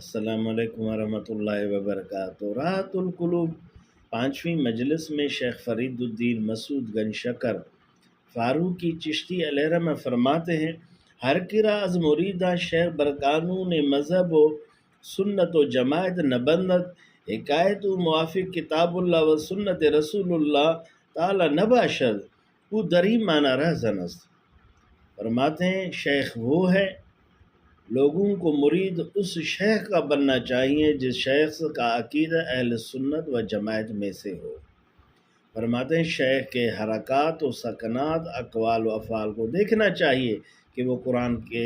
السلام علیکم ورحمۃ اللہ وبرکاتہ۔ راحت القلوب 5ویں مجلس میں شیخ فرید الدین مسعود گنج شکر فاروقی چشتی علیہ رحمہ فرماتے ہیں، ہر کرا از مریدہ شیخ برقانون مذہب و سنت و جماعت نبندت حکایت و موافق کتاب اللہ و سنت رسول اللہ تعالی نباشد او دری مانا رہزن است۔ فرماتے ہیں شیخ وہ ہے، لوگوں کو مرید اس شیخ کا بننا چاہیے جس شیخ کا عقیدہ اہل سنت و جماعت میں سے ہو۔ فرماتے ہیں شیخ کے حرکات و سکنات، اقوال و افعال کو دیکھنا چاہیے کہ وہ قرآن کے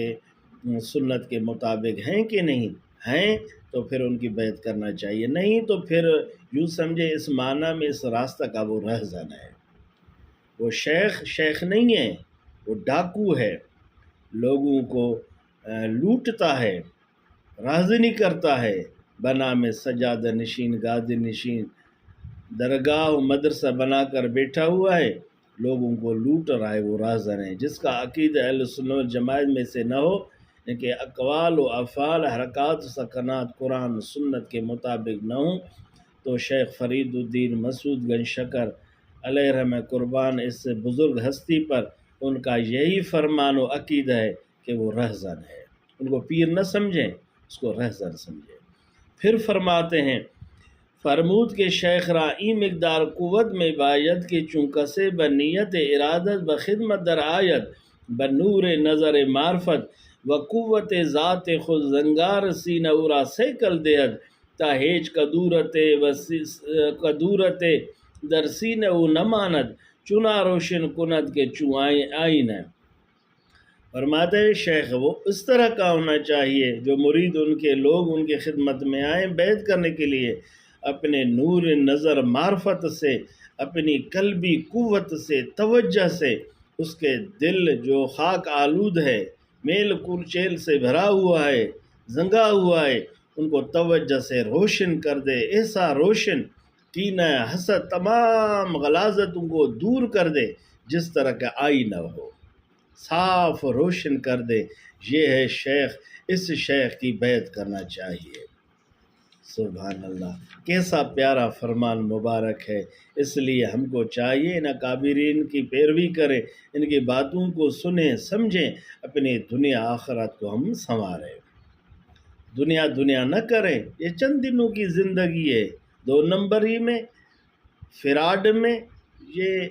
سنت کے مطابق ہیں کہ نہیں ہیں، تو پھر ان کی بیعت کرنا چاہیے، نہیں تو پھر یوں سمجھے اس معنی میں اس راستہ کا وہ رہزن ہے۔ وہ شیخ نہیں ہے، وہ ڈاکو ہے، لوگوں کو لوٹتا ہے، راہزنی کرتا ہے، بنا میں سجادہ نشین گادی نشین درگاہ و مدرسہ بنا کر بیٹھا ہوا ہے، لوگوں کو لوٹ رہا ہے، وہ راہزن ہے۔ جس کا عقیدہ اہل سنت جماعت میں سے نہ ہو، کہ اقوال و افعال حرکات و سکنات قرآن سنت کے مطابق نہ ہوں، تو شیخ فرید الدین مسعود گنج شکر علیہ رحمہ قربان اس بزرگ ہستی پر ان کا یہی فرمان و عقیدہ ہے کہ وہ رہزن ہے۔ ان کو پیر نہ سمجھیں، اس کو رہزن سمجھیں۔ پھر فرماتے ہیں فرمود کے شیخ را این مقدار قوت میں باید کہ چونکہ سے بنیت ارادت بخدمت در آیت بنور نظر معرفت و قوت ذات خود زنگار سینہ اورا سیکل دہد تا ہیچ کدورت در سینہ او نماند چنا روشن کند کے چوں آئین ہے۔ فرماتے ہیں شیخ وہ اس طرح کا ہونا چاہیے جو مرید ان کے لوگ ان کی خدمت میں آئیں بیعت کرنے کے لیے، اپنے نور نظر معرفت سے، اپنی قلبی قوت سے، توجہ سے، اس کے دل جو خاک آلود ہے، میل کلچیل سے بھرا ہوا ہے، زنگا ہوا ہے، ان کو توجہ سے روشن کر دے، ایسا روشن کینہ حسد تمام غلاظتوں کو دور کر دے جس طرح کا آئینہ ہو، صاف روشن کر دے۔ یہ ہے شیخ، اس شیخ کی بیعت کرنا چاہیے۔ سبحان اللہ، کیسا پیارا فرمان مبارک ہے۔ اس لیے ہم کو چاہیے ان اکابرین کی پیروی کریں، ان کی باتوں کو سنیں سمجھیں، اپنی دنیا آخرت کو ہم سنواریں۔ دنیا نہ کریں، یہ چند دنوں کی زندگی ہے، 2 نمبری میں، فراڈ میں، یہ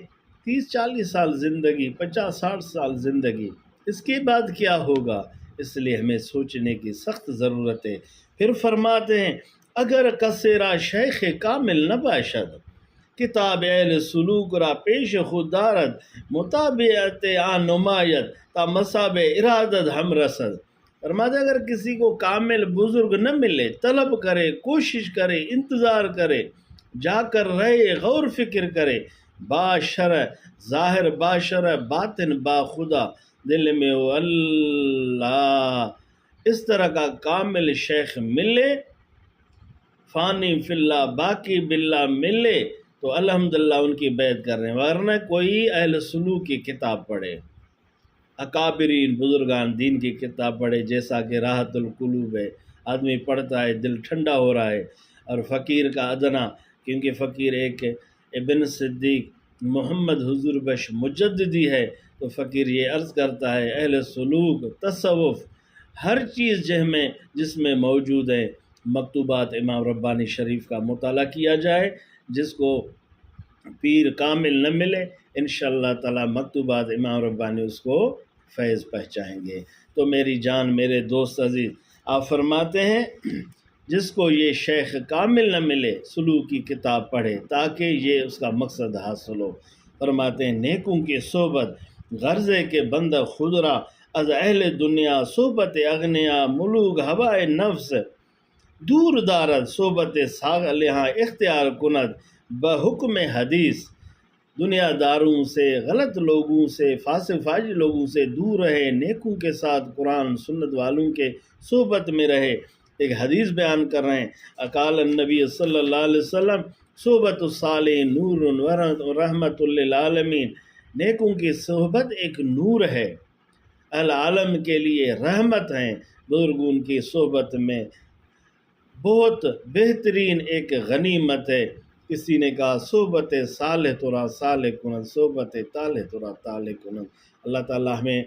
30-40 سال زندگی، 50-60 سال زندگی، اس کے بعد کیا ہوگا؟ اس لیے ہمیں سوچنے کی سخت ضرورت ہے۔ پھر فرماتے ہیں اگر کسرا شیخ کامل نہ باشد کتاب اہل سلوک را پیش خود دارد مطابعت آن نمایت تا مصاب ارادت ہم رسد۔ فرماتے اگر کسی کو کامل بزرگ نہ ملے، طلب کرے، کوشش کرے، انتظار کرے، جا کر رہے، غور فکر کرے، با شرع ظاہر با شرع باطن با خدا، دل میں ہو اللہ، اس طرح کا کامل شیخ ملے، فانی فی اللہ باقی باللہ ملے، تو الحمدللہ ان کی بیعت کر رہے ہیں۔ ورنہ کوئی اہل سلوک کی کتاب پڑھے، اکابرین بزرگان دین کی کتاب پڑھے، جیسا کہ راحت القلوب ہے، آدمی پڑھتا ہے دل ٹھنڈا ہو رہا ہے۔ اور فقیر کا ادنا، کیونکہ فقیر ایک ابن صدیق محمد حضور بخش مجددی ہے، تو فقیر یہ عرض کرتا ہے اہل سلوک تصوف ہر چیز جس میں موجود ہے، مکتوبات امام ربانی شریف کا مطالعہ کیا جائے۔ جس کو پیر کامل نہ ملے، انشاءاللہ تعالی مکتوبات امام ربانی اس کو فیض پہنچائیں گے۔ تو میری جان، میرے دوست عزیز، آپ فرماتے ہیں جس کو یہ شیخ کامل نہ ملے سلوک کی کتاب پڑھے تاکہ یہ اس کا مقصد حاصل ہو۔ فرماتے ہیں نیکوں کی صحبت غرضے کے بندہ خدرا از اہل دنیا صحبت اغنیا ملوک ہوائے نفس دور دارد صحبت صالحاں اختیار کند بحکم حدیث۔ دنیا داروں سے، غلط لوگوں سے، فاسق فاجر لوگوں سے دور رہے، نیکوں کے ساتھ قرآن سنت والوں کے صحبت میں رہے۔ ایک حدیث بیان کر رہے ہیں، اقال النبی صلی اللہ علیہ وسلم صحبت الصالح نور و رحمت للعالمین، نیکوں کی صحبت ایک نور ہے، العالم کے لیے رحمت ہیں۔ بزرگوں کی صحبت میں بہت بہترین ایک غنیمت ہے۔ کسی نے کہا صحبت صالح ترا صالح کنت، صحبت طالح ترا طالح کنت۔ اللہ تعالیٰ ہمیں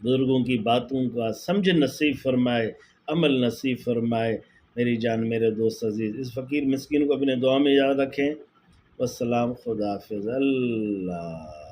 بزرگوں کی باتوں کا سمجھ نصیب فرمائے، عمل نصیب فرمائے۔ میری جان میرے دوست عزیز، اس فقیر مسکین کو اپنے دعا میں یاد رکھیں۔ والسلام، خدا حافظ، اللہ